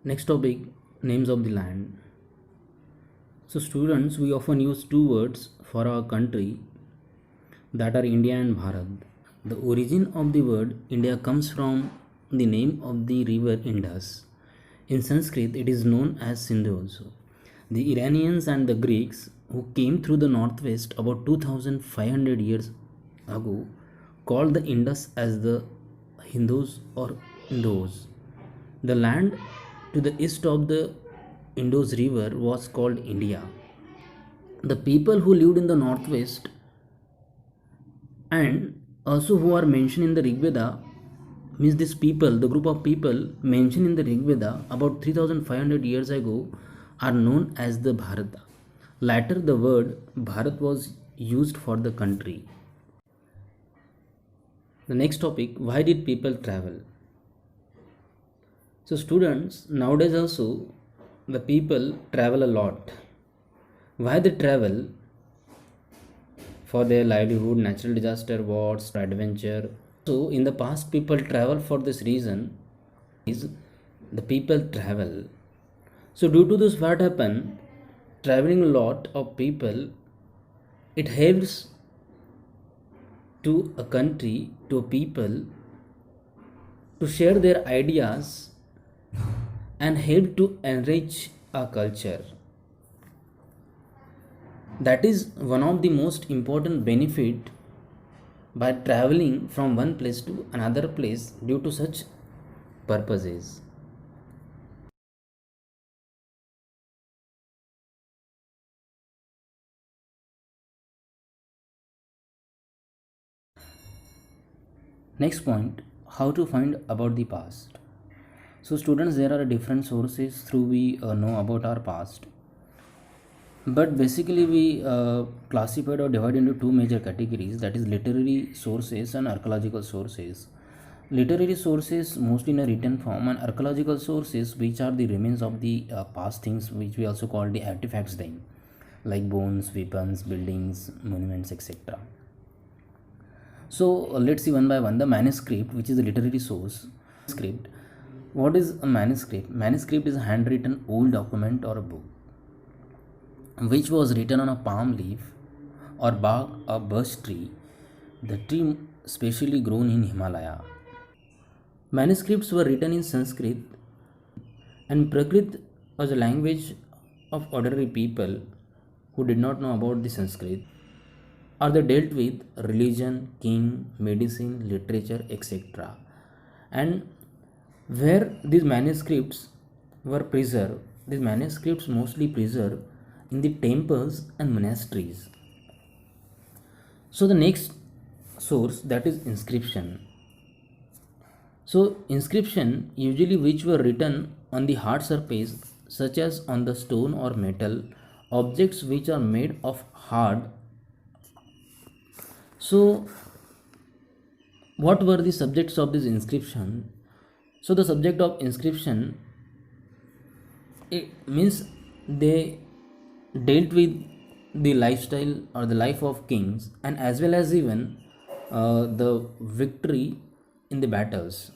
Next topic, names of the land. So students, we often use two words for our country that are India and Bharat. The origin of the word India comes from the name of the river Indus. In Sanskrit, it is known as Sindhu also. The Iranians and the Greeks who came through the northwest about 2500 years ago called the Indus as the Hindus or Indus. The land to the east of the Indus River was called India. The people who lived in the northwest and also who are mentioned in the Rig Veda means this people, the group of people mentioned in the Rig Veda about 3500 years ago are known as the Bharata. Later, the word Bharat was used for the country. The next topic, why did people travel? So, students, nowadays also the people travel a lot. Why they travel? For their livelihood, natural disaster, wars, adventure. So, in the past, people travel for this reason. Is the people travel. So, due to this, what happened? Traveling a lot of people, it helps to a country, to a people, to share their ideas and help to enrich our culture. That is one of the most important benefit by traveling from one place to another place due to such purposes. Next point, how to find about the past. So students, there are different sources through we know about our past, but basically we classified or divided into two major categories, that is literary sources and archaeological sources. Literary sources mostly in a written form, and archaeological sources which are the remains of the past things, which we also call the artifacts then, like bones, weapons, buildings, monuments, etc. So let's see one by one. The manuscript, which is a literary source. Script. What is a manuscript? Manuscript is a handwritten old document or a book which was written on a palm leaf or bark of birch tree, the tree specially grown in Himalaya. Manuscripts were written in Sanskrit, and Prakrit was a language of ordinary people who did not know about the Sanskrit, or they dealt with religion, king, medicine, literature, etc. And where these manuscripts were preserved, these manuscripts mostly preserved in the temples and monasteries. So the next source, that is inscription. So inscription usually which were written on the hard surface such as on the stone or metal, objects which are made of hard. So what were the subjects of this inscription? So the subject of inscription, it means they dealt with the lifestyle or the life of kings, and as well as even the victory in the battles.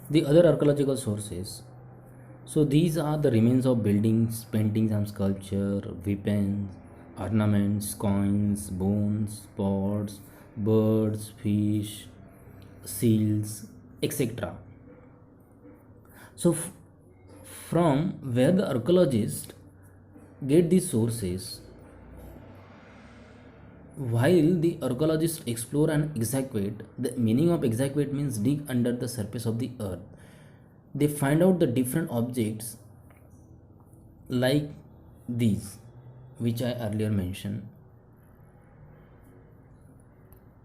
The other archaeological sources, so these are the remains of buildings, paintings and sculpture, weapons, ornaments, coins, bones, pots, birds, fish, seals, etc. So from where the archaeologists get these sources, while the archaeologists explore and excavate, the meaning of excavate means dig under the surface of the earth. They find out the different objects like these, which I earlier mentioned.